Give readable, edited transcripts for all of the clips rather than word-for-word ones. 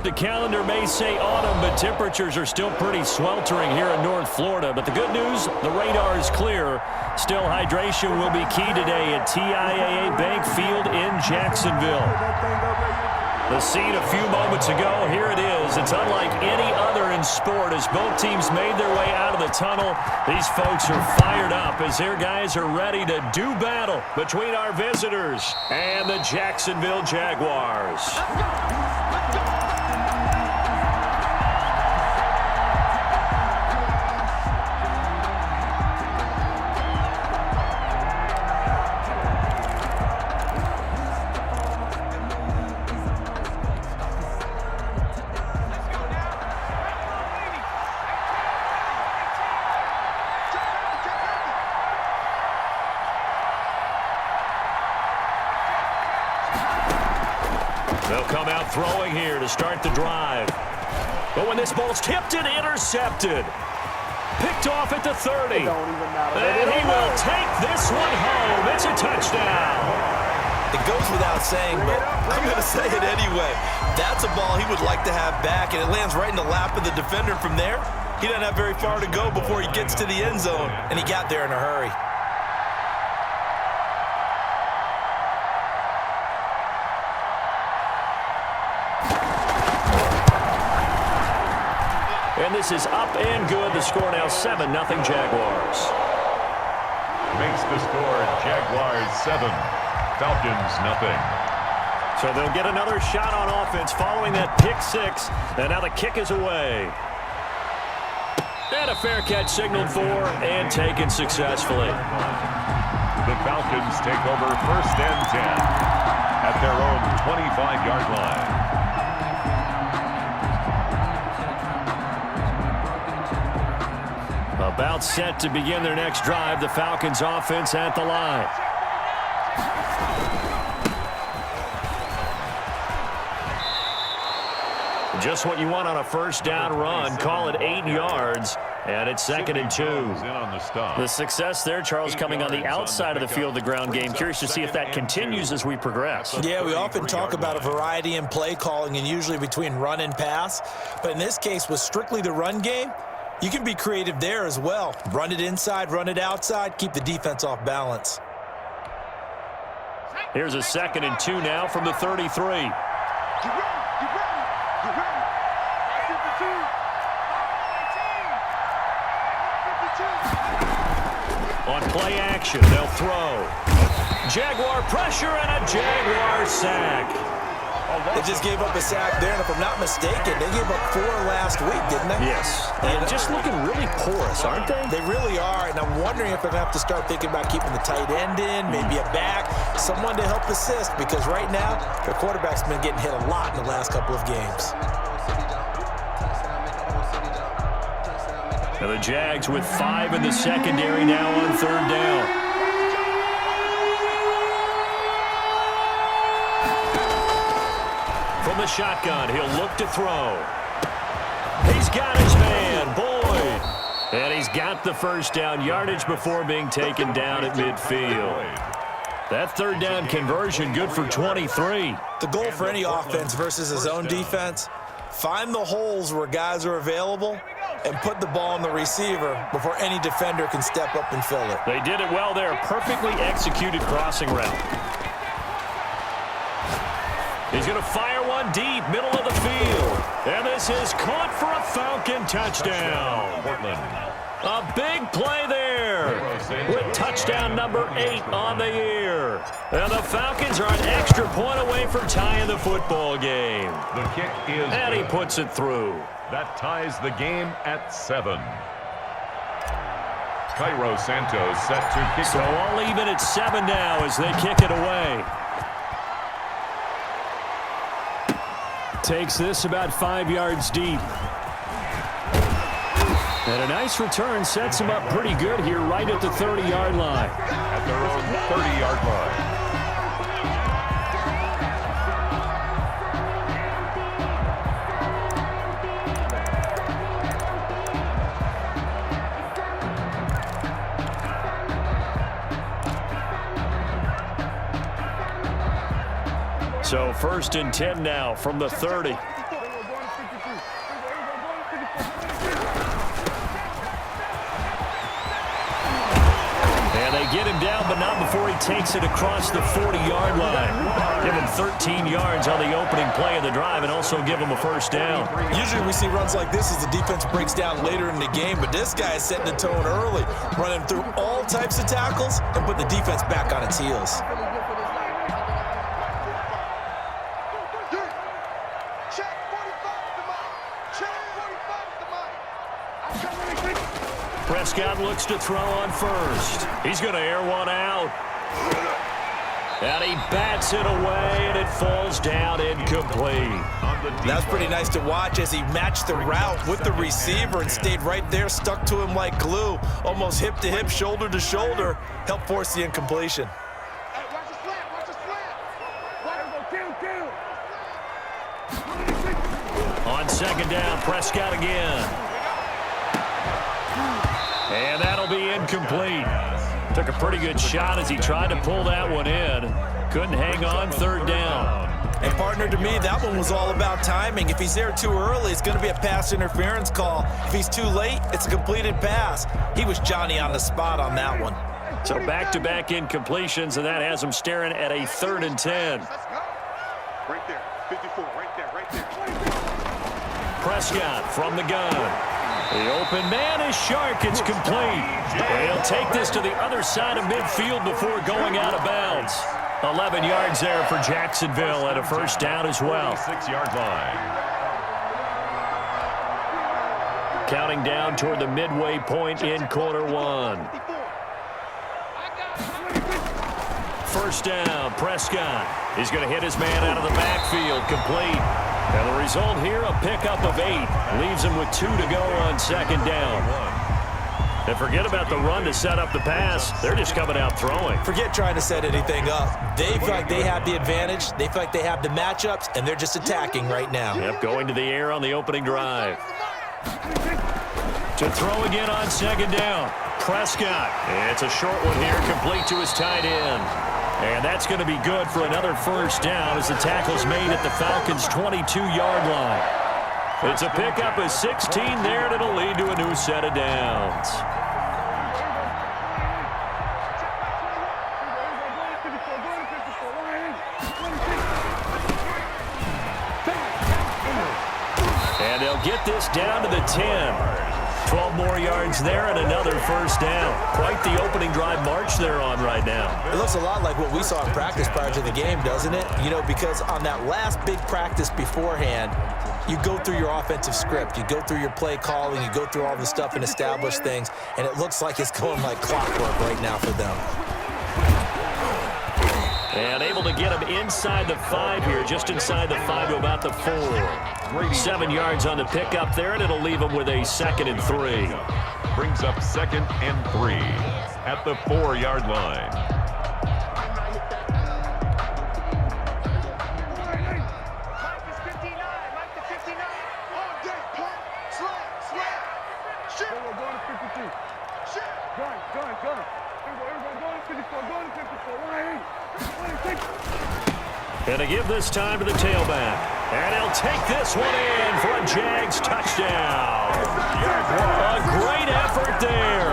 The calendar may say autumn, but temperatures are still pretty sweltering here in North Florida. But the good news, the radar is clear. Still, hydration will be key today at TIAA Bank Field in Jacksonville. The scene a few moments ago, here it is. It's unlike any other in sport as both teams made their way out of the tunnel. These folks are fired up as their guys are ready to do battle between our visitors and the Jacksonville Jaguars. They'll come out throwing here to start the drive. But when this ball's tipped and intercepted. Picked off at the 30. And he will take this one home. It's a touchdown. It goes without saying, but I'm going to say it anyway. That's a ball he would like to have back, and it lands right in the lap of the defender from there. He doesn't have very far to go before he gets to the end zone, and he got there in a hurry. And this is up and good. The score now 7-0 Jaguars. Makes the score Jaguars 7, Falcons 0. So they'll get another shot on offense following that pick six. And now the kick is away. And a fair catch signaled for and taken successfully. The Falcons take over 1st and 10 at their own 25-yard line. About set to begin their next drive, the Falcons offense at the line. Just what you want on a first down run. Call it 8 yards, and it's 2nd and 2. The success there, Charles, coming on the outside of the field, the ground game. Curious to see if that continues as we progress. Yeah, we often talk about a variety in play calling and usually between run and pass. But in this case, with strictly the run game, you can be creative there as well. Run it inside, run it outside, keep the defense off balance. Here's a 2nd and 2 now from the 33. On play action, they'll throw. Jaguar pressure and a Jaguar sack. They just gave up a sack there, and if I'm not mistaken, they gave up 4 last week, didn't they? Yes. And just looking really porous, aren't they? They really are, and I'm wondering if they're going to have to start thinking about keeping the tight end in, maybe a back, someone to help assist, because right now, their quarterback's been getting hit a lot in the last couple of games. Now the Jags with 5 in the secondary now on 3rd down. From the shotgun, he'll look to throw. He's got his man, Boyd. And he's got the first down, yardage before being taken down at midfield. That 3rd down conversion good for 23. The goal for any offense versus his own defense, find the holes where guys are available and put the ball on the receiver before any defender can step up and fill it. They did it well there. Perfectly executed crossing route. He's going to fire one deep, middle of the field. And this is caught for a Falcon touchdown. A big play there with touchdown number 8 on the year. And the Falcons are an extra point away from tying the football game. The kick is and he puts it through. That ties the game at 7. Cairo Santos set to kick. So all even at 7 now as they kick it away. Takes this about 5 yards deep. And a nice return sets him up pretty good here right at the 30-yard line. At their own 30-yard line. So 1st and 10 now from the 30. get him down, but not before he takes it across the 40-yard line. Give him 13 yards on the opening play of the drive and also give him a first down. Usually we see runs like this as the defense breaks down later in the game, but this guy is setting the tone early, running through all types of tackles and putting the defense back on its heels. Prescott looks to throw on first. He's going to air one out. And he bats it away, and it falls down incomplete. That's pretty nice to watch as he matched the route with the receiver and stayed right there, stuck to him like glue, almost hip to hip, shoulder to shoulder, helped force the incompletion. On second down, Prescott again. And that'll be incomplete. Took a pretty good shot as he tried to pull that one in. Couldn't hang on, third down. And partner, to me, that one was all about timing. If he's there too early, it's going to be a pass interference call. If he's too late, it's a completed pass. He was Johnny on the spot on that one. So back-to-back incompletions, and that has him staring at a 3rd and 10. Right there, 54, right there. Prescott from the gun. The open man is Shark. It's complete. And he'll take this to the other side of midfield before going out of bounds. 11 yards there for Jacksonville and a first down as well. 6-yard line. Counting down toward the midway point in quarter one. First down, Prescott. He's going to hit his man out of the backfield, complete. And the result here, a pickup of 8. Leaves him with 2 to go on second down. And forget about the run to set up the pass. They're just coming out throwing. Forget trying to set anything up. They feel like they have the advantage. They feel like they have the matchups, and they're just attacking right now. Yep, going to the air on the opening drive. To throw again on second down. Prescott. It's a short one here, complete to his tight end. And that's going to be good for another first down as the tackle's made at the Falcons' 22-yard line. It's a pickup of 16 there, and it'll lead to a new set of downs. And they'll get this down to the 10. 12 more yards there and another first down. Quite the opening drive march they're on right now. It looks a lot like what we saw in practice prior to the game, doesn't it? You know, because on that last big practice beforehand, you go through your offensive script. You go through your play calling. You go through all the stuff and establish things. And it looks like it's going like clockwork right now for them. And able to get him inside the 5 here, just inside the 5 to about the 4. 7 yards on the pickup there, and it'll leave him with a 2nd and 3. Brings up 2nd and 3 at the 4-yard line. And to give this time to the tailback. And he'll take this one in for a Jags touchdown. A great effort there.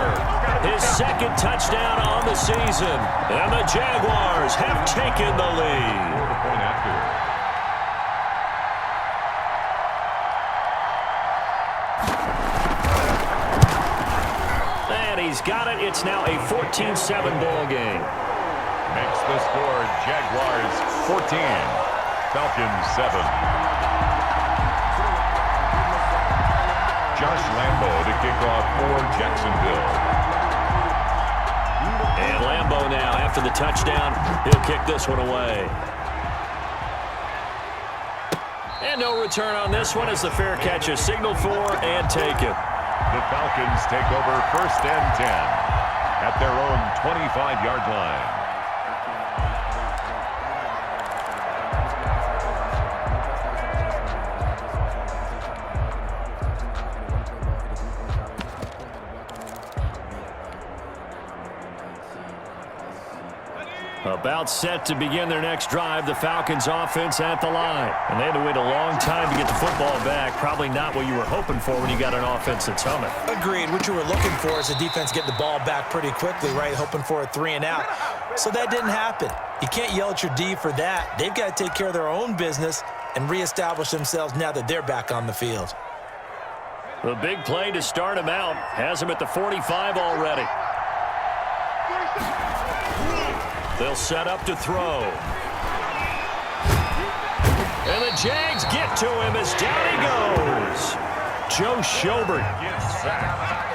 His 2nd touchdown on the season. And the Jaguars have taken the lead. And he's got it. It's now a 14-7 ball game. Makes the score Jaguars 14, Falcons 7. Josh Lambo to kick off for Jacksonville. And Lambo now, after the touchdown, he'll kick this one away. And no return on this one as the fair catch is signaled for and taken. The Falcons take over 1st and 10 at their own 25-yard line. About set to begin their next drive, the Falcons offense at the line. And they had to wait a long time to get the football back. Probably not what you were hoping for when you got an offense that's humming. Agreed. What you were looking for is the defense getting the ball back pretty quickly, right? Hoping for a 3-and-out. So that didn't happen. You can't yell at your D for that. They've got to take care of their own business and reestablish themselves now that they're back on the field. The big play to start him out has him at the 45 already. They'll set up to throw. And the Jags get to him as down he goes. Joe Schobert.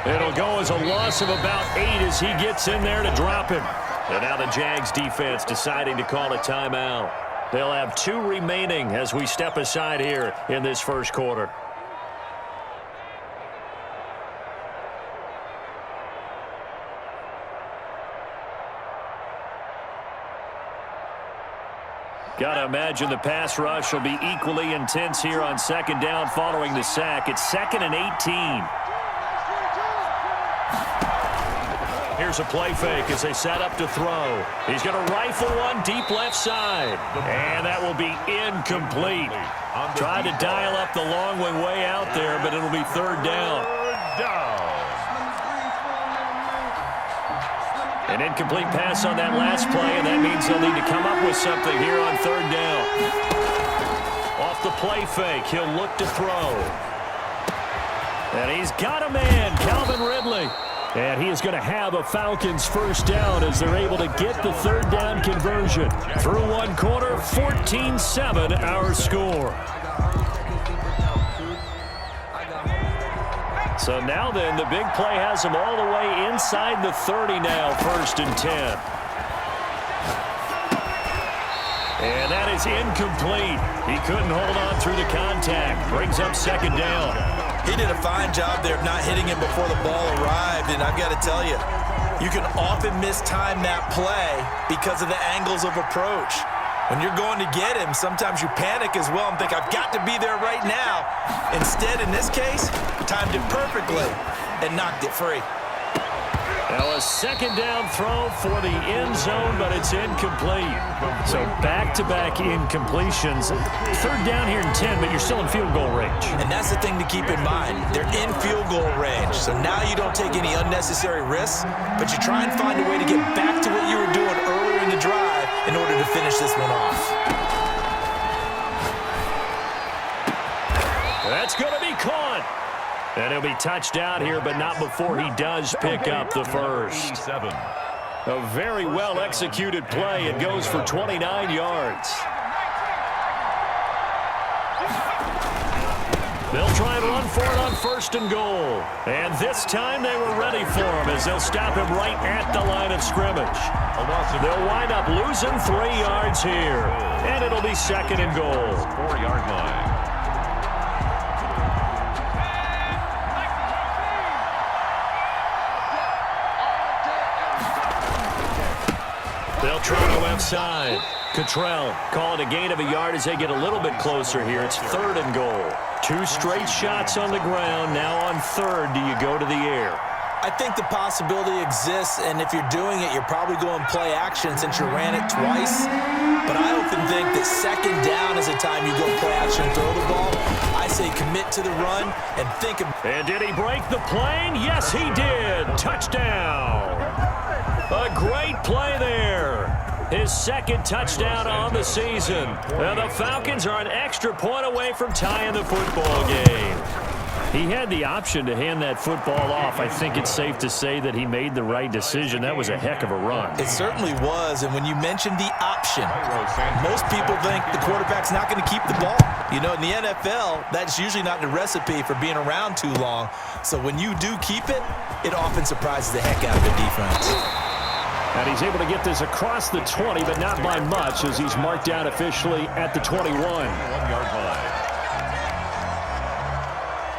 It'll go as a loss of about 8 as he gets in there to drop him. And now the Jags defense deciding to call a timeout. They'll have 2 remaining as we step aside here in this first quarter. Got to imagine the pass rush will be equally intense here on second down following the sack. It's 2nd and 18. Here's a play fake as they set up to throw. He's going to rifle one deep left side. And that will be incomplete. Tried to dial up the long one way out there, but it'll be 3rd down. An incomplete pass on that last play, and that means they'll need to come up with something here on 3rd down. Off the play fake, he'll look to throw. And he's got a man, Calvin Ridley. And he is going to have a Falcons first down as they're able to get the 3rd down conversion. Through 1 quarter, 14-7 our score. So now then, the big play has him all the way inside the 30 now, 1st and 10. And that is incomplete. He couldn't hold on through the contact. Brings up 2nd down. He did a fine job there of not hitting him before the ball arrived, and I've got to tell you, you can often mistime that play because of the angles of approach. When you're going to get him, sometimes you panic as well and think, I've got to be there right now. Instead, in this case, timed it perfectly and knocked it free. Now a 2nd down throw for the end zone, but it's incomplete. So back-to-back incompletions. 3rd down here in 10, but you're still in field goal range. And that's the thing to keep in mind. They're in field goal range. So now you don't take any unnecessary risks, but you try and find a way to get back to what you were doing earlier in the drive in order to finish this one off. That's going to be caught. And he'll be touched out here, but not before he does pick up the first. A very well-executed play. It goes for 29 yards. They'll try and run for it on 1st and goal. And this time they were ready for him as they'll stop him right at the line of scrimmage. They'll wind up losing 3 yards here. And it'll be 2nd and goal. 4-yard line. They'll try to left side. Cottrell calling a gain of a yard as they get a little bit closer here. It's 3rd and goal. 2 straight shots on the ground. Now on 3rd, do you go to the air? I think the possibility exists, and if you're doing it, you're probably going play action since you ran it twice. But I often think that 2nd down is a time you go play action and throw the ball. I say commit to the run and think of... And did he break the plane? Yes, he did. Touchdown. A great play there. His 2nd touchdown on the season. And the Falcons are an extra point away from tying the football game. He had the option to hand that football off. I think it's safe to say that he made the right decision. That was a heck of a run. It certainly was, and when you mentioned the option, most people think the quarterback's not going to keep the ball. You know, in the NFL, that's usually not the recipe for being around too long. So when you do keep it, it often surprises the heck out of the defense. And he's able to get this across the 20, but not by much as he's marked out officially at the 21. 1-yard line.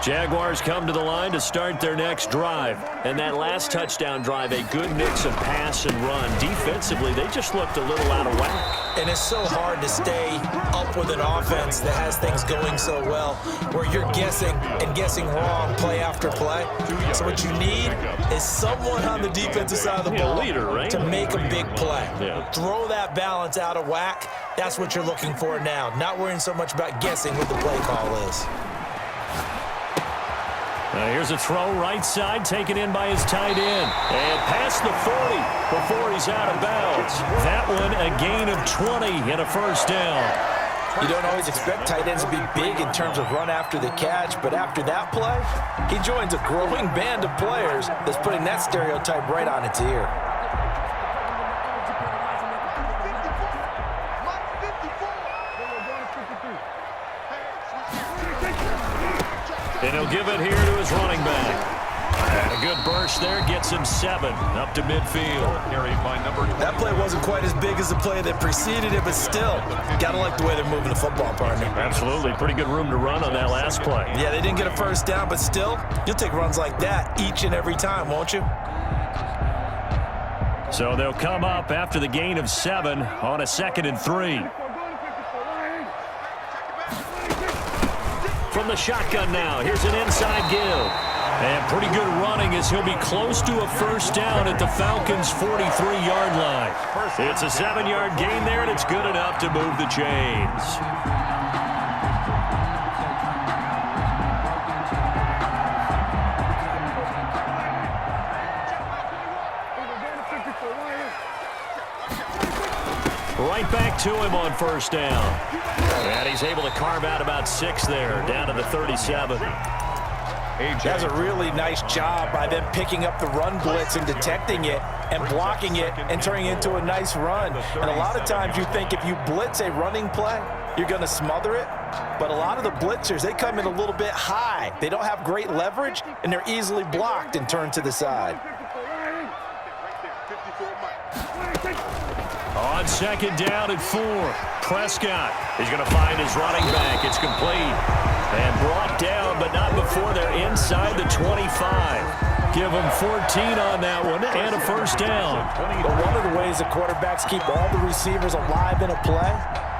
Jaguars come to the line to start their next drive. And that last touchdown drive, a good mix of pass and run. Defensively, they just looked a little out of whack. And it's so hard to stay up with an offense that has things going so well, where you're guessing and guessing wrong play after play. So what you need is someone on the defensive side of the ball leader, right? to make a big play. Yeah. Throw that balance out of whack. That's what you're looking for now. Not worrying so much about guessing what the play call is. Here's a throw right side, taken in by his tight end. And past the 40 before he's out of bounds. That one a gain of 20 and a first down. You don't always expect tight ends to be big in terms of run after the catch, but after that play, he joins a growing band of players that's putting that stereotype right on its ear. And he'll give it here to his running back. And a good burst there gets him 7 up to midfield. Carried by number 20. That play wasn't quite as big as the play that preceded it, but still, gotta like the way they're moving the football, partner. Absolutely. Pretty good room to run on that last play. Yeah, they didn't get a first down, but still, you'll take runs like that each and every time, won't you? So they'll come up after the gain of 7 on a 2nd and 3. From the shotgun now, here's an inside give. And pretty good running as he'll be close to a first down at the Falcons' 43-yard line. It's a 7-yard gain there, and it's good enough to move the chains. Right back to him on first down. And he's able to carve out about 6 there, down to the 37. That's a really nice job by them picking up the run blitz and detecting it and blocking it and turning it into a nice run. And a lot of times you think if you blitz a running play, you're going to smother it. But a lot of the blitzers, they come in a little bit high. They don't have great leverage, and they're easily blocked and turned to the side. On 2nd down at 4, Prescott is going to find his running back. It's complete. And brought down, but not before they're inside the 25. Give them 14 on that one and a first down. But one of the ways the quarterbacks keep all the receivers alive in a play,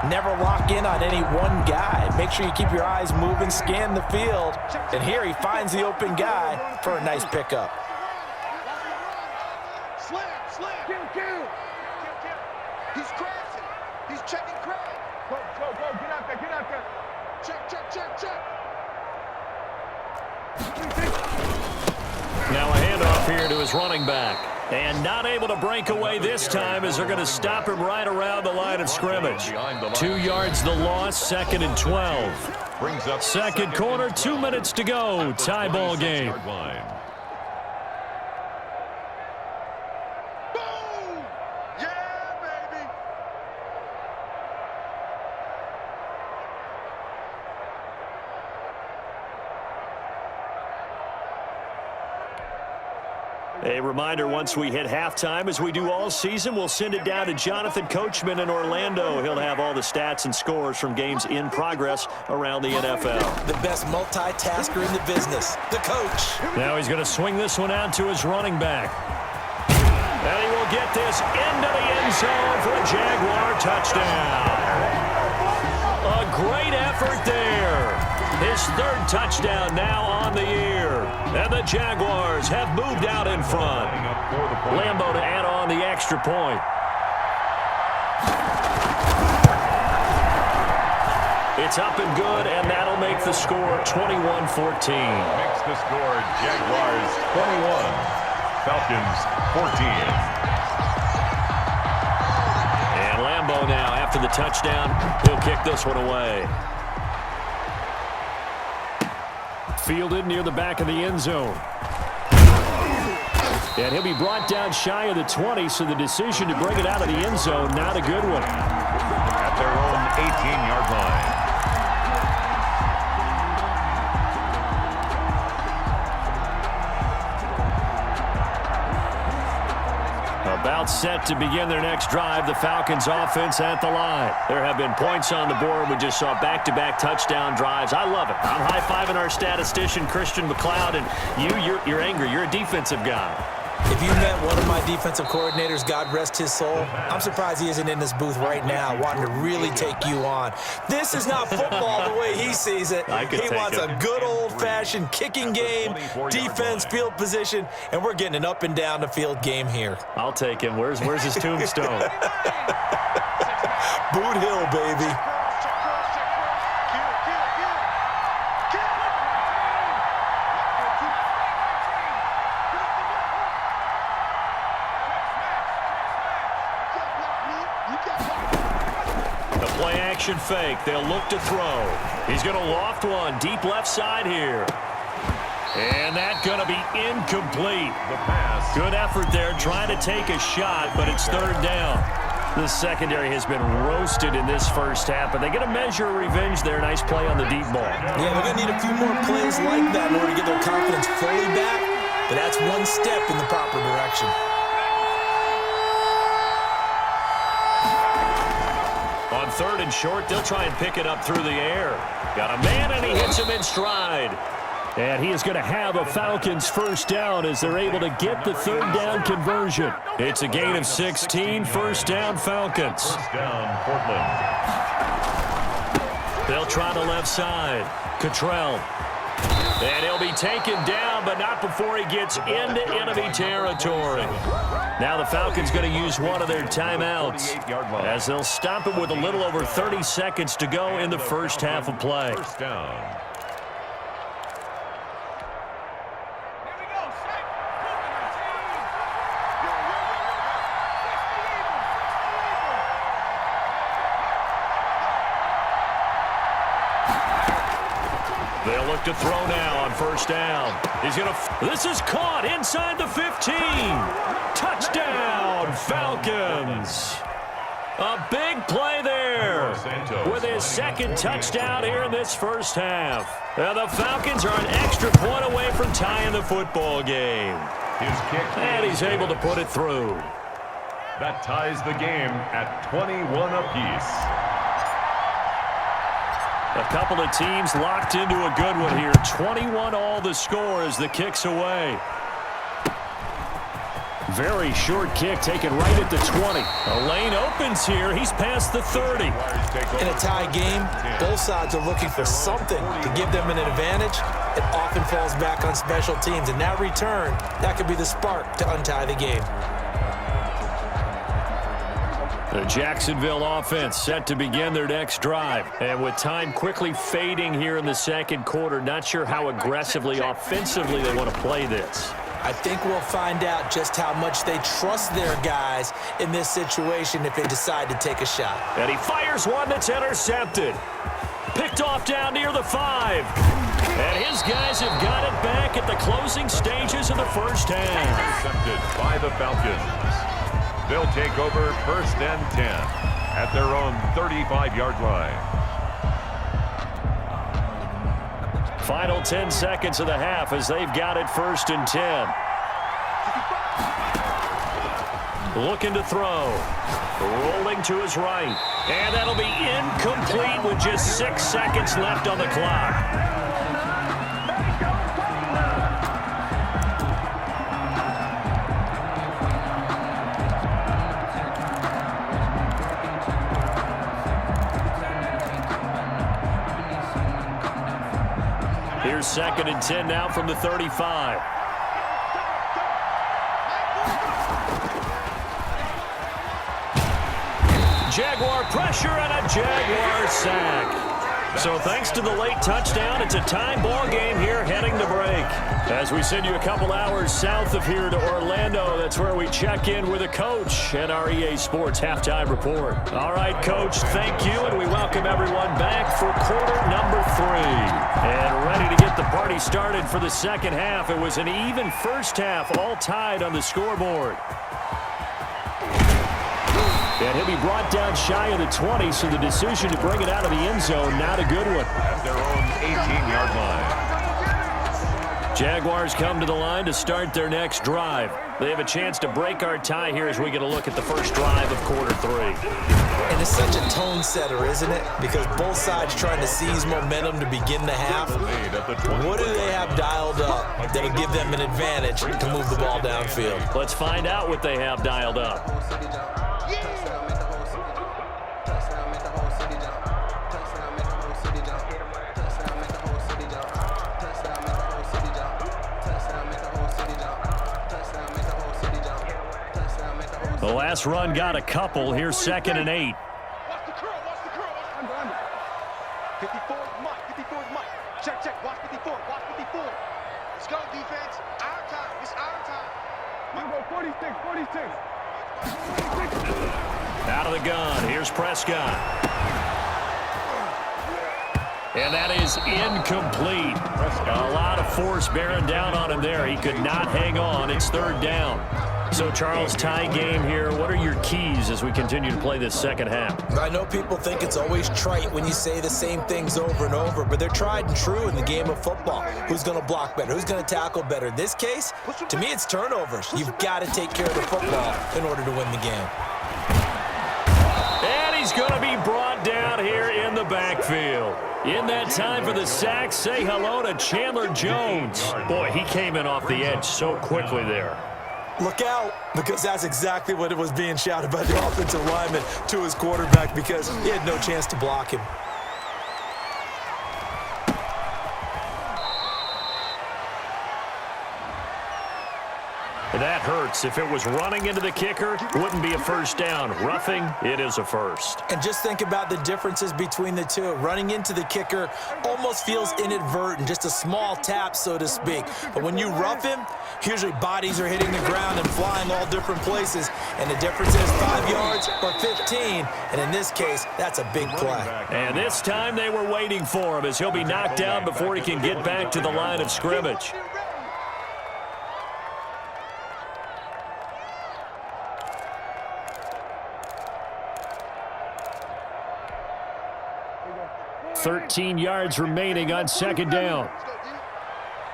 never lock in on any one guy. Make sure you keep your eyes moving, scan the field. And here he finds the open guy for a nice pickup. He's crashing. He's checking crash. Go, get out there. Check. Now a handoff here to his running back. And not able to break away this time as they're going to stop him right around the line of scrimmage. 2 yards the loss, 2nd and 12. Brings up Second quarter, 2 minutes to go. Tie ball game. A reminder, once we hit halftime, as we do all season, we'll send it down to Jonathan Coachman in Orlando. He'll have all the stats and scores from games in progress around the NFL. The best multitasker in the business, the coach. Now he's going to swing this one out to his running back. And he will get this into the end zone for a Jaguar touchdown. A great effort there. His 3rd touchdown now on the year. And the Jaguars have moved out in front. Lambo to add on the extra point. It's up and good, and that'll make the score 21-14. Makes the score Jaguars 21, Falcons 14. And Lambo now, after the touchdown, he'll kick this one away. Fielded near the back of the end zone. And he'll be brought down shy of the 20, so the decision to bring it out of the end zone, not a good one. At their own 18-yard line. About set to begin their next drive. The Falcons offense at the line. There have been points on the board. We just saw back-to-back touchdown drives. I love it. I'm high-fiving our statistician, Christian McLeod, and you're angry. You're a defensive guy. If you met one of my defensive coordinators, God rest his soul, I'm surprised he isn't in this booth right now wanting to really take you on. This is not football the way he sees it. He wants a good old-fashioned kicking game, defense, field position, and we're getting an up-and-down-the-field game here. I'll take him. Where's his tombstone? Boot Hill, baby. Action fake. They'll look to throw. He's going to loft one deep left side here. And that's going to be incomplete. The pass. Good effort there trying to take a shot, but it's third down. The secondary has been roasted in this first half, but they get a measure of revenge there. Nice play on the deep ball. Yeah, they're going to need a few more plays like that in order to get their confidence fully back, but that's one step in the proper direction. On third and short, they'll try and pick it up through the air. Got a man, and he hits him in stride. And he is going to have a Falcons first down as they're able to get the third down conversion. It's a gain of 16, first down Falcons. First down, Portland. They'll try the left side. Cottrell. And he'll be taken down, but not before he gets into enemy territory. Now the Falcons going to use one of their timeouts as they'll stop it with a little over 30 seconds to go in the first half of play. First down. They'll look to throw now on first down. He's going to... This is caught inside the 15. Touchdown, Falcons. A big play there with his second touchdown here in this first half. And the Falcons are an extra point away from tying the football game. His kick. And he's able to put it through. That ties the game at 21 apiece. A couple of teams locked into a good one here. 21 all the score as the kick's away. Very short kick taken right at the 20. A lane opens here. He's past the 30. In a tie game, both sides are looking for something to give them an advantage. It often falls back on special teams. In that return, that could be the spark to untie the game. The Jacksonville offense set to begin their next drive. And with time quickly fading here in the second quarter, not sure how aggressively, offensively they want to play this. I think we'll find out just how much they trust their guys in this situation if they decide to take a shot. And he fires one that's intercepted. Picked off down near the 5. And his guys have got it back at the closing stages of the first half. Intercepted by the Falcons. They'll take over first and 10 at their own 35-yard line. Final 10 seconds of the half as they've got it first and 10. Looking to throw. Rolling to his right. And that'll be incomplete with just 6 seconds left on the clock. Here's second and 10 now from the 35. Jaguar pressure and a Jaguar sack. So thanks to the late touchdown, it's a tie ball game here heading to break. As we send you a couple hours south of here to Orlando, that's where we check in with a coach at our EA Sports Halftime Report. All right, Coach, thank you, and we welcome everyone back for quarter number 3. And ready to get the party started for the second half. It was an even first half, all tied on the scoreboard. And he'll be brought down shy of the 20, so the decision to bring it out of the end zone, not a good one. At their own 18-yard line. Jaguars come to the line to start their next drive. They have a chance to break our tie here as we get a look at the first drive of quarter 3. And it's such a tone setter, isn't it? Because both sides trying to seize momentum to begin the half. What do they have dialed up that'll give them an advantage to move the ball downfield? Let's find out what they have dialed up. The last run got a couple. Here's 2nd and 8. Watch the curl, watch the curl. Under. 54 is Mike, 54 is Mike. Check, watch 54, watch 54. Let's go, defense. Our time, it's our time. I'm going 46. Out of the gun. Here's Prescott. And that is incomplete. A lot of force bearing down on him there. He could not hang on. It's 3rd down. So, Charles, tie game here. What are your keys as we continue to play this second half? I know people think it's always trite when you say the same things over and over, but they're tried and true in the game of football. Who's going to block better? Who's going to tackle better? In this case, to me, it's turnovers. You've got to take care of the football in order to win the game. And he's going to be brought down here in the backfield. In that time for the sack, say hello to Chandler Jones. Boy, he came in off the edge so quickly there. Look out, because that's exactly what it was being shouted by the offensive lineman to his quarterback because he had no chance to block him. That hurts. If it was running into the kicker, wouldn't be a first down. Roughing, it is a first. And just think about the differences between the two. Running into the kicker almost feels inadvertent, just a small tap, so to speak. But when you rough him, usually bodies are hitting the ground and flying all different places. And the difference is 5 yards or 15. And in this case, that's a big play. And this time they were waiting for him as he'll be knocked down before he can get back to the line of scrimmage. $13 yards remaining on 2nd down.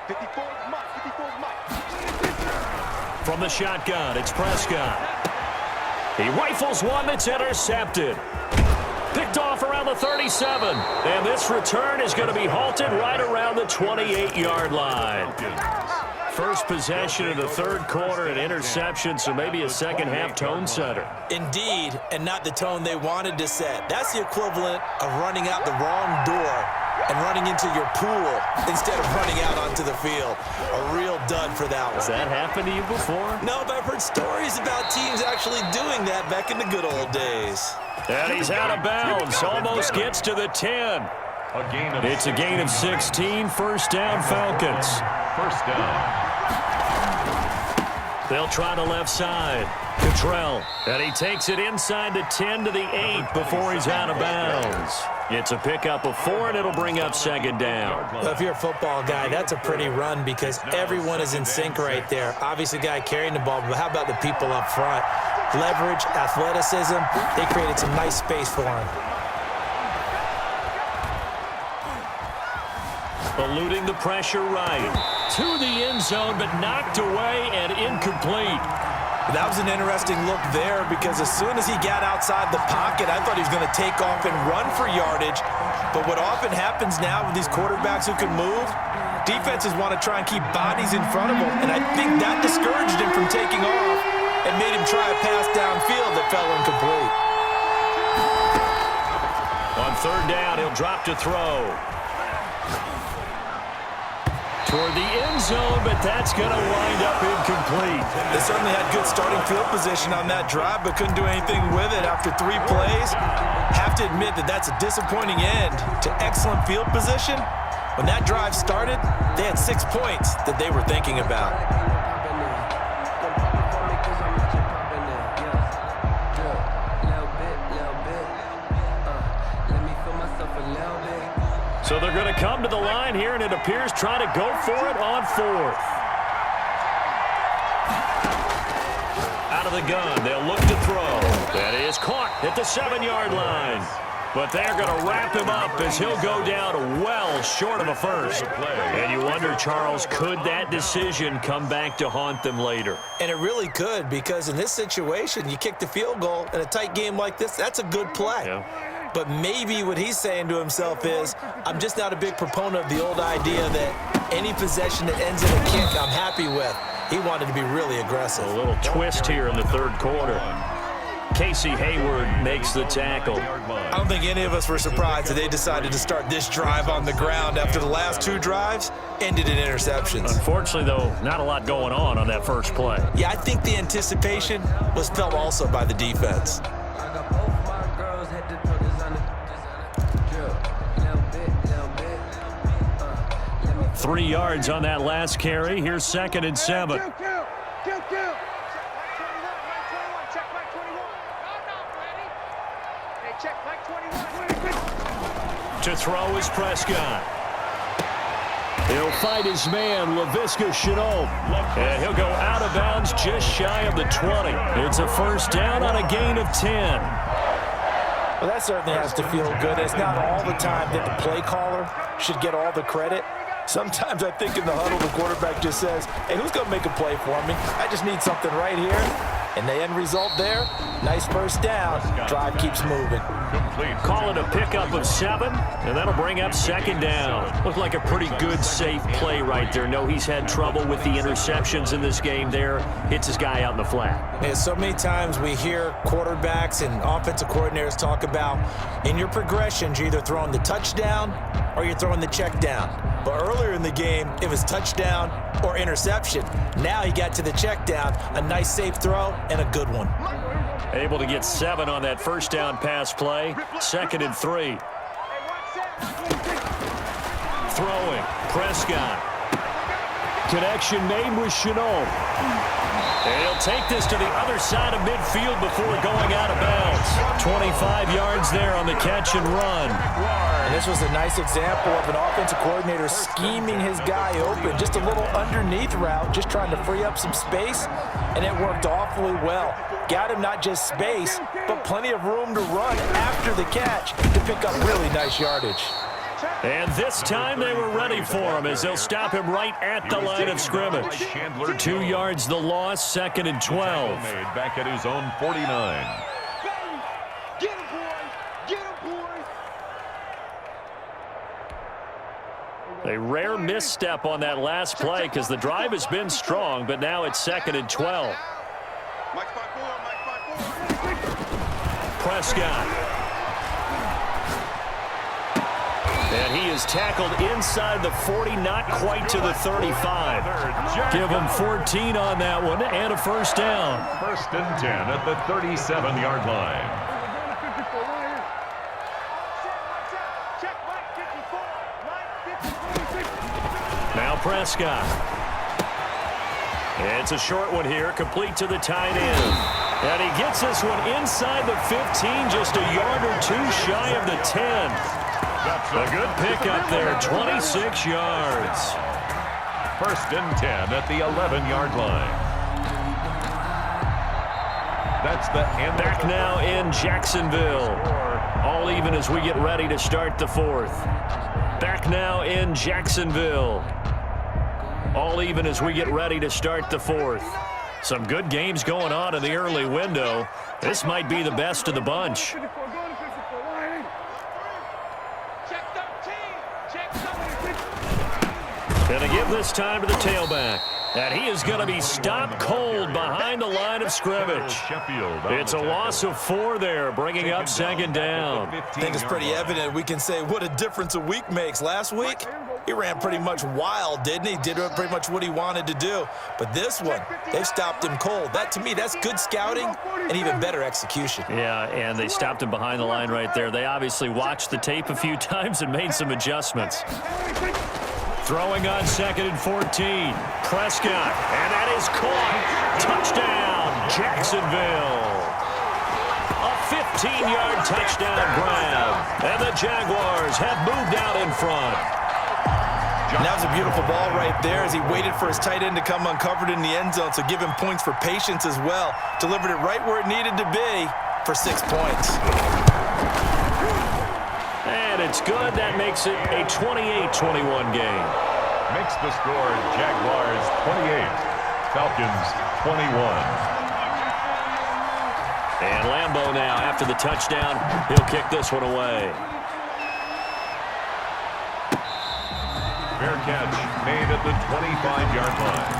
54 is Mike, 54 is Mike. From the shotgun, it's Prescott. He rifles one that's intercepted. Picked off around the 37. And this return is going to be halted right around the 28-yard line. First possession of the 3rd quarter, an interception, so maybe a second-half tone setter. Indeed, and not the tone they wanted to set. That's the equivalent of running out the wrong door and running into your pool instead of running out onto the field. A real dud for that one. Has that happened to you before? No, but I've heard stories about teams actually doing that back in the good old days. And he's out of bounds. Almost gets to the 10. It's a gain of 16. First down, Falcons. First down. They'll try the left side. Cottrell. And he takes it inside the 10 to the 8 before he's out of bounds. It's a pickup of 4, and it'll bring up 2nd down. Well, if you're a football guy, that's a pretty run because everyone is in sync right there. Obviously, the guy carrying the ball, but how about the people up front? Leverage, athleticism, they created some nice space for him. Eluding the pressure right. To the end zone, but knocked away and incomplete. That was an interesting look there because as soon as he got outside the pocket, I thought he was going to take off and run for yardage. But what often happens now with these quarterbacks who can move, defenses want to try and keep bodies in front of them. And I think that discouraged him from taking off and made him try a pass downfield that fell incomplete. On 3rd down, he'll drop to throw. Toward the end zone, but that's going to wind up incomplete. They certainly had good starting field position on that drive, but couldn't do anything with it after 3 plays. Have to admit that that's a disappointing end to excellent field position. When that drive started, they had 6 points that they were thinking about. So they're going to come to the line here, and it appears trying to go for it on 4th. Out of the gun, they'll look to throw. That is caught at the 7-yard line. But they're going to wrap him up as he'll go down well short of a first. And you wonder, Charles, could that decision come back to haunt them later? And it really could, because in this situation, you kick the field goal in a tight game like this, that's a good play. Yeah. But maybe what he's saying to himself is, I'm just not a big proponent of the old idea that any possession that ends in a kick I'm happy with. He wanted to be really aggressive. A little twist here in the third quarter. Casey Hayward makes the tackle. I don't think any of us were surprised that they decided to start this drive on the ground after the last two drives ended in interceptions. Unfortunately, though, not a lot going on that first play. Yeah, I think the anticipation was felt also by the defense. 3 yards on that last carry. Here's 2nd and 7. To throw is Prescott. He'll fight his man, Laviska Shenault. And he'll go out of bounds just shy of the 20. It's a first down on a gain of 10. Well, that certainly has to feel good. It's not all the time that the play caller should get all the credit. Sometimes I think in the huddle, the quarterback just says, hey, who's going to make a play for me? I just need something right here. And the end result there, nice first down. Drive keeps moving. Call it a pickup of 7, and that'll bring up 2nd down. Looked like a pretty good, safe play right there. No, he's had trouble with the interceptions in this game there. Hits his guy out in the flat. And so many times we hear quarterbacks and offensive coordinators talk about, in your progressions, you're either throwing the touchdown or you're throwing the check down. But earlier in the game, it was touchdown or interception. Now he got to the check down, a nice safe throw, and a good one. Able to get 7 on that first down pass play. 2nd and 3. Throwing. Prescott. Connection made with Shenault. And he'll take this to the other side of midfield before going out of bounds. 25 yards there on the catch and run. And this was a nice example of an offensive coordinator scheming his guy open. Just a little underneath route, just trying to free up some space, and it worked awfully well. Got him not just space, but plenty of room to run after the catch to pick up really nice yardage. And this time they were ready for him as they'll stop him right at the line of scrimmage. 2 yards the loss, 2nd and 12. Made back at his own 49. Get him, boy! Get him, boy! A rare misstep on that last play because the drive has been strong, but now it's 2nd and 12. Mike 5-4. Prescott. And he is tackled inside the 40, not quite to the 35. Give him 14 on that one and a first down. 1st and 10 at the 37-yard line. Now Prescott. It's a short one here, complete to the tight end. And he gets this one inside the 15, just a yard or two shy of the 10. A good pickup there, 26 yards. 1st and 10 at the 11-yard line. That's the end. Back now in Jacksonville. All even as we get ready to start the 4th. Back now in Jacksonville. All even as we get ready to start the 4th. Some good games going on in the early window. This might be the best of the bunch. Going to give this time to the tailback. And he is going to be stopped cold behind the line of scrimmage. It's a loss of 4 there, bringing up 2nd down. I think it's pretty evident. We can say what a difference a week makes. Last week, he ran pretty much wild, didn't he? Did pretty much what he wanted to do. But this one, they've stopped him cold. That, to me, that's good scouting and even better execution. Yeah, and they stopped him behind the line right there. They obviously watched the tape a few times and made some adjustments. Throwing on 2nd and 14. Prescott, and that is caught. Touchdown, Jacksonville. A 15-yard touchdown grab. And the Jaguars have moved out in front. And that was a beautiful ball right there as he waited for his tight end to come uncovered in the end zone, so give him points for patience as well. Delivered it right where it needed to be for 6 points. And it's good. That makes it a 28-21 game. Makes the score Jaguars 28, Falcons 21. And Lambeau now, after the touchdown, he'll kick this one away. Fair catch made at the 25-yard line.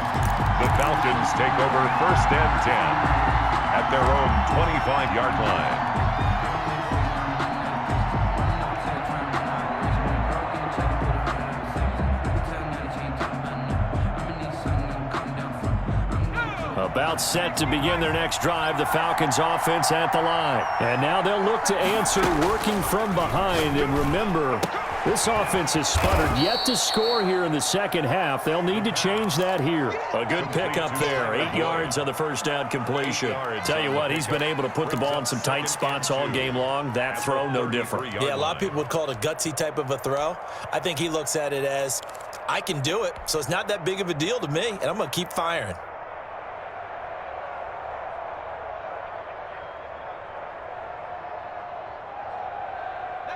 The Falcons take over 1st and 10 at their own 25-yard line. About set to begin their next drive, the Falcons offense at the line. And now they'll look to answer working from behind. And remember, this offense has sputtered yet to score here in the second half. They'll need to change that here. A good pickup there. 8 yards on the first down completion. Tell you what, he's been able to put the ball in some tight spots all game long. That throw, no different. Yeah, a lot of people would call it a gutsy type of a throw. I think he looks at it as, I can do it, so it's not that big of a deal to me, and I'm going to keep firing.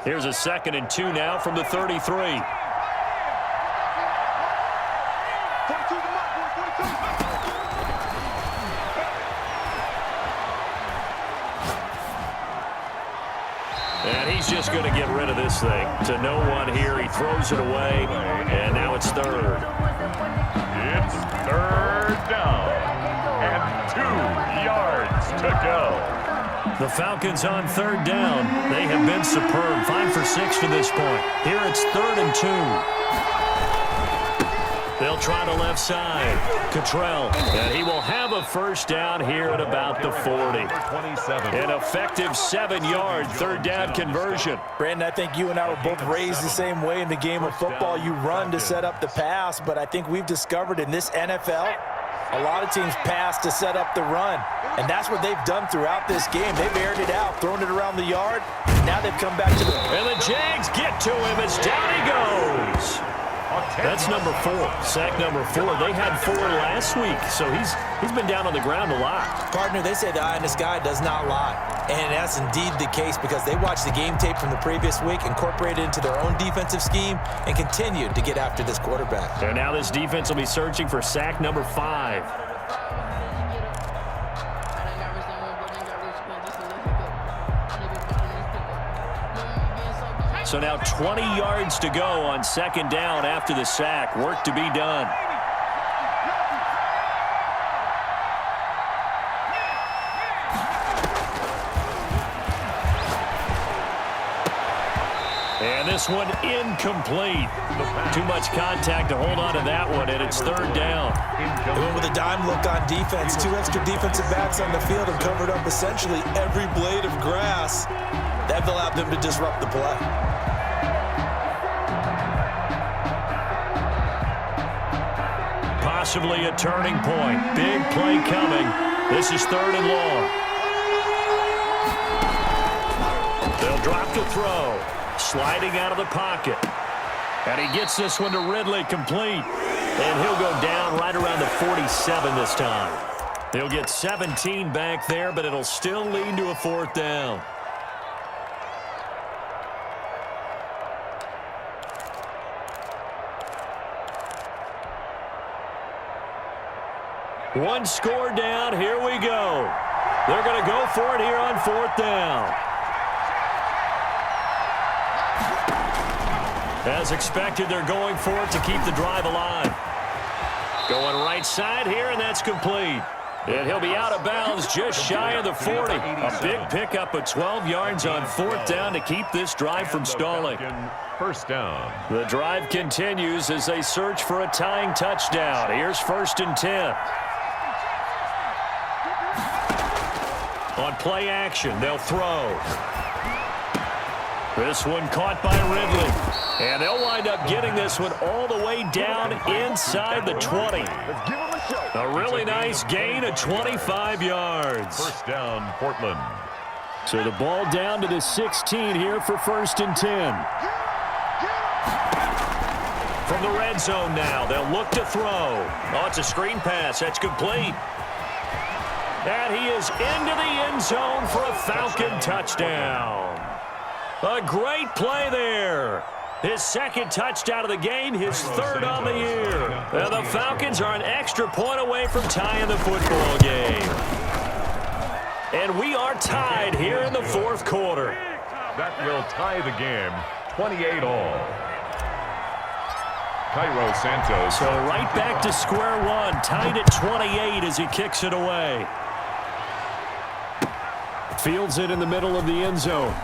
Here's a 2nd and 2 now from the 33. 42 to Mike, 42. And he's just going to get rid of this thing. To no one here. He throws it away. And now it's 3rd. It's 3rd down and 2 yards to go. The Falcons on 3rd down. They have been superb. 5 for 6 to this point. Here it's 3rd and 2. They'll try the left side. Cottrell. And he will have a 1st down here at about the 40. An effective 7-yard 3rd down conversion. Brandon, I think you and I were both raised the same way in the game of football. You run to set up the pass, but I think we've discovered in this NFL, a lot of teams pass to set up the run. And that's what they've done throughout this game. They've aired it out, thrown it around the yard. Now they've come back to the... And the Jags get to him as down he goes. That's number 4. Sack number 4. They had 4 last week, so he's been down on the ground a lot. Partner, they say the eye in the sky does not lie. And that's indeed the case because they watched the game tape from the previous week, incorporated it into their own defensive scheme, and continued to get after this quarterback. And now this defense will be searching for sack number 5. So now 20 yards to go on 2nd down after the sack. Work to be done. And this one incomplete. Too much contact to hold on to that one, and it's 3rd down. They went with a dime look on defense. 2 extra defensive backs on the field and covered up essentially every blade of grass. That allowed them to disrupt the play. Possibly a turning point. Big play coming. This is 3rd and long. They'll drop to throw. Sliding out of the pocket. And he gets this one to Ridley complete. And he'll go down right around the 47 this time. They'll get 17 back there, but it'll still lead to a 4th down. One score down. Here we go. They're going to go for it here on 4th down. As expected, they're going for it to keep the drive alive. Going right side here, and that's complete. And he'll be out of bounds just shy of the 40. A big pickup of 12 yards on 4th down to keep this drive from stalling. 1st down. The drive continues as they search for a tying touchdown. Here's 1st and 10. On play action, they'll throw. This one caught by Ridley. And they'll wind up getting this one all the way down inside the 20. A really nice gain of 25 yards. 1st down, Portland. So the ball down to the 16 here for 1st and 10. From the red zone now, they'll look to throw. Oh, it's a screen pass. That's complete. And he is into the end zone for a Falcon touchdown. A great play there. His second touchdown of the game, his third on the year. And the Falcons are an extra point away from tying the football game. And we are tied here in the fourth quarter. That will tie the game, 28-all. Cairo Santos. So right back to square one, tied at 28 as he kicks it away. Fields it in the middle of the end zone.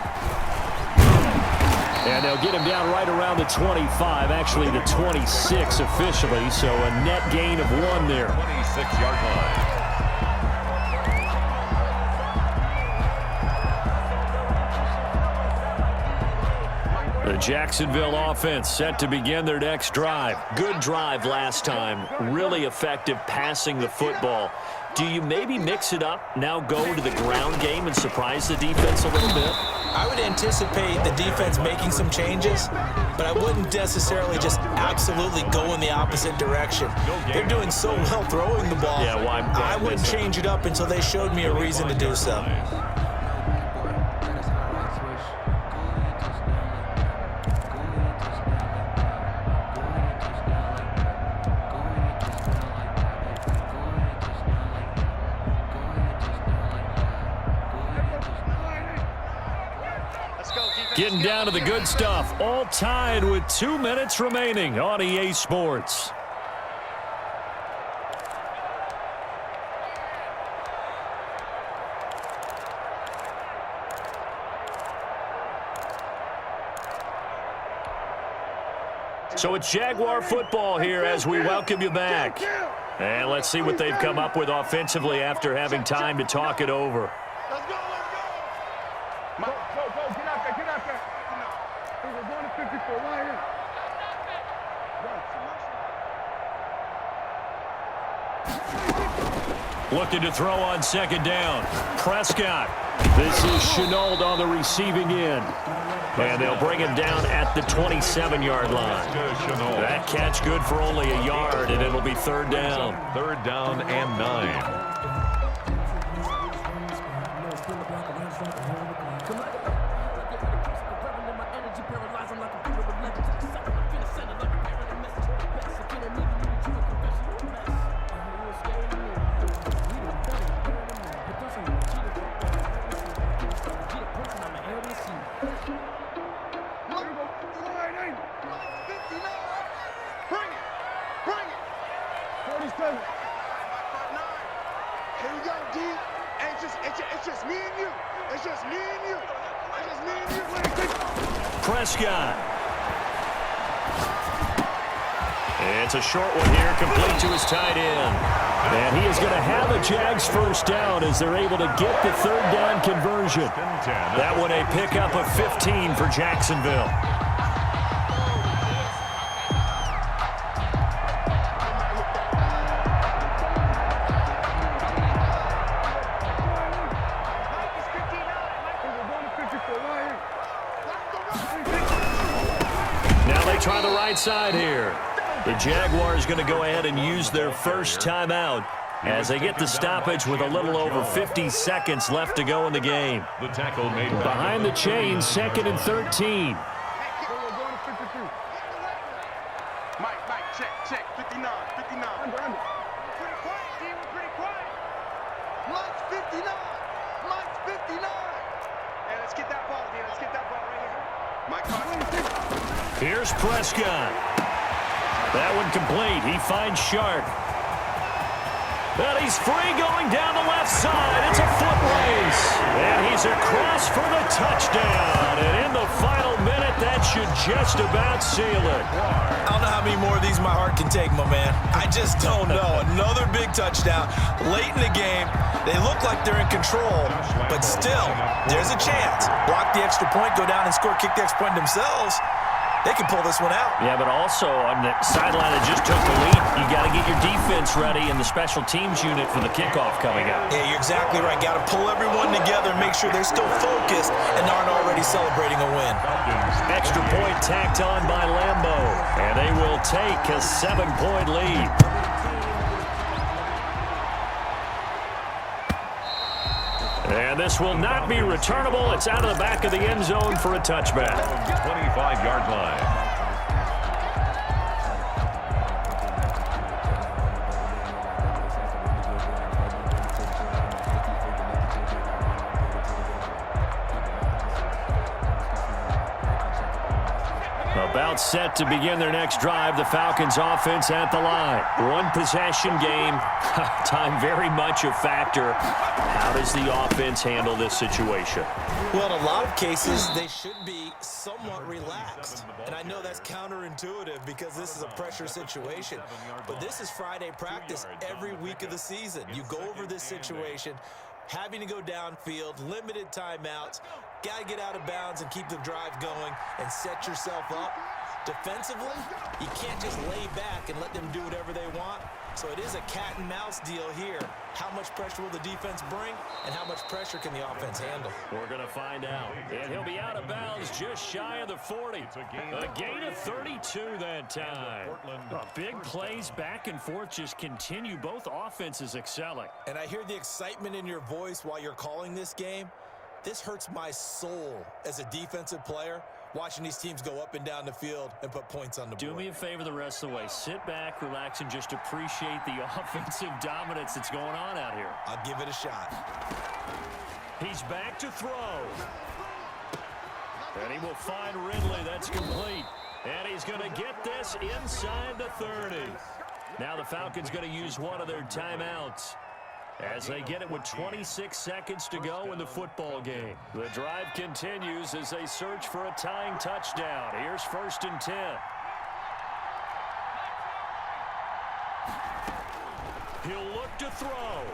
And they'll get him down right around the 25, actually the 26 officially, so a net gain of 1 there. 26-yard line. The Jacksonville offense set to begin their next drive. Good drive last time. Really effective passing the football. Do you maybe mix it up, now go to the ground game and surprise the defense a little bit? I would anticipate the defense making some changes, but I wouldn't necessarily just absolutely go in the opposite direction. They're doing so well throwing the ball. Yeah, why I wouldn't change it up until they showed me a reason to do so. Getting down to the good stuff, all tied with 2 minutes remaining on EA Sports. So it's Jaguar football here as we welcome you back. And let's see what they've come up with offensively after having time to talk it over. Let's go, let's go. Go, get out there, get out there. We're going to 54 right here. Looking to throw on second down. Prescott. This is Chenault on the receiving end. And they'll bring him down at the 27-yard line. That catch good for only a yard, and it'll be third down. Third down and 9. Prescott. It's a short one here, complete to his tight end. And he is going to have a Jags first down as they're able to get the third down conversion. That one a pickup of 15 for Jacksonville. Try the right side here. The Jaguars going to go ahead and use their first timeout as they get the stoppage with a little over 50 seconds left to go in the game. The tackle made behind the chains, 2nd and 13. Mike, check, 59. Under. Pretty quiet, D, we're pretty quiet. Mike's 59. Hey, let's get that ball, D, let's get that ball right here. Mike, here's Prescott. That one complete. He finds Sharp. And he's free going down the left side. It's a foot race. And he's across for the touchdown. And in the final minute, that should just about seal it. I don't know how many more of these my heart can take, my man. I just don't know. Another big touchdown. Late in the game, they look like they're in control, but still, there's a chance. Block the extra point, go down and score, kick the extra point themselves. They can pull this one out. Yeah, but also on the sideline that just took the lead, you got to get your defense ready and the special teams unit for the kickoff coming up. Yeah, you're exactly right. Got to pull everyone together and make sure they're still focused and aren't already celebrating a win. Extra point tacked on by Lambo, and they will take a 7-point lead. And this will not be returnable. It's out of the back of the end zone for a touchback. 25-yard line. About set to begin their next drive, the Falcons offense at the line. One possession game. Time very much a factor. How does the offense handle this situation? Well, in a lot of cases, they should be somewhat relaxed. And I know that's counterintuitive because this is a pressure situation. But this is Friday practice every week of the season. You go over this situation, having to go downfield, limited timeouts, got to get out of bounds and keep the drive going and set yourself up. Defensively, you can't just lay back and let them do whatever they want. So it is a cat and mouse deal here. How much pressure will the defense bring and how much pressure can the offense handle? We're going to find out. And he'll be out of bounds just shy of the 40. A gain of 32 that time. Big plays back and forth just continue. Both offenses excelling. And I hear the excitement in your voice while you're calling this game. This hurts my soul as a defensive player, watching these teams go up and down the field and put points on the board. Do me a favor the rest of the way. Sit back, relax, and just appreciate the offensive dominance that's going on out here. I'll give it a shot. He's back to throw. And he will find Ridley. That's complete. And he's going to get this inside the 30. Now the Falcons going to use one of their timeouts as they get it with 26 seconds to go in the football game. The drive continues as they search for a tying touchdown. Here's 1st and 10. He'll look to throw.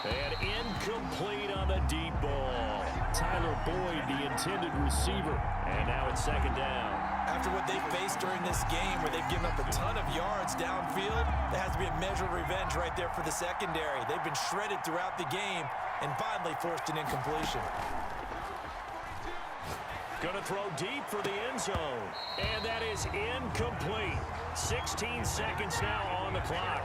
And incomplete on the deep ball. Tyler Boyd, the intended receiver. And now it's 2nd down. After what they faced during this game where they've given up a ton of yards downfield, there has to be a measure of revenge right there for the secondary. They've been shredded throughout the game and finally forced an incompletion. Going to throw deep for the end zone. And that is incomplete. 16 seconds now on the clock.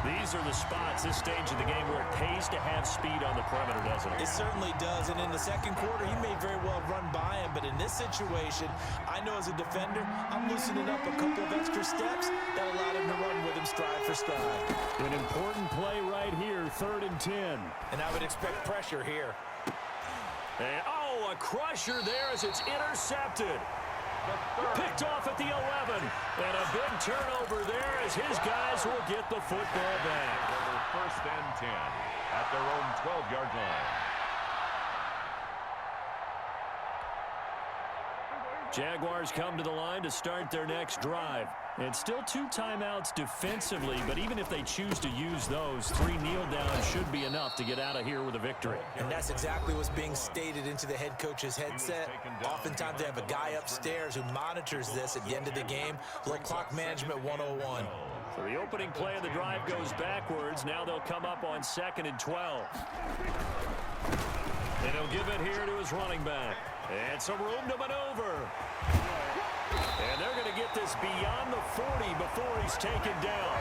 These are the spots, this stage of the game, where it pays to have speed on the perimeter, doesn't it? It certainly does, and in the second quarter, he may very well run by him, but in this situation, I know as a defender, I'm loosening up a couple of extra steps that allowed him to run with him stride for stride. An important play right here, 3rd and 10. And I would expect pressure here. And, a crusher there as it's intercepted. Picked off at the 11. And a big turnover there as his guys will get the football back. 1st and 10 at their own 12-yard line. Jaguars come to the line to start their next drive. And still 2 timeouts defensively, but even if they choose to use those, 3 kneel downs should be enough to get out of here with a victory. And that's exactly what's being stated into the head coach's headset. Oftentimes they have a guy upstairs who monitors this at the end of the game. Little clock management 101. So the opening play of the drive goes backwards. Now they'll come up on 2nd and 12. And he'll give it here to his running back. And some room to maneuver. And they're going to get this beyond the 40 before he's taken down.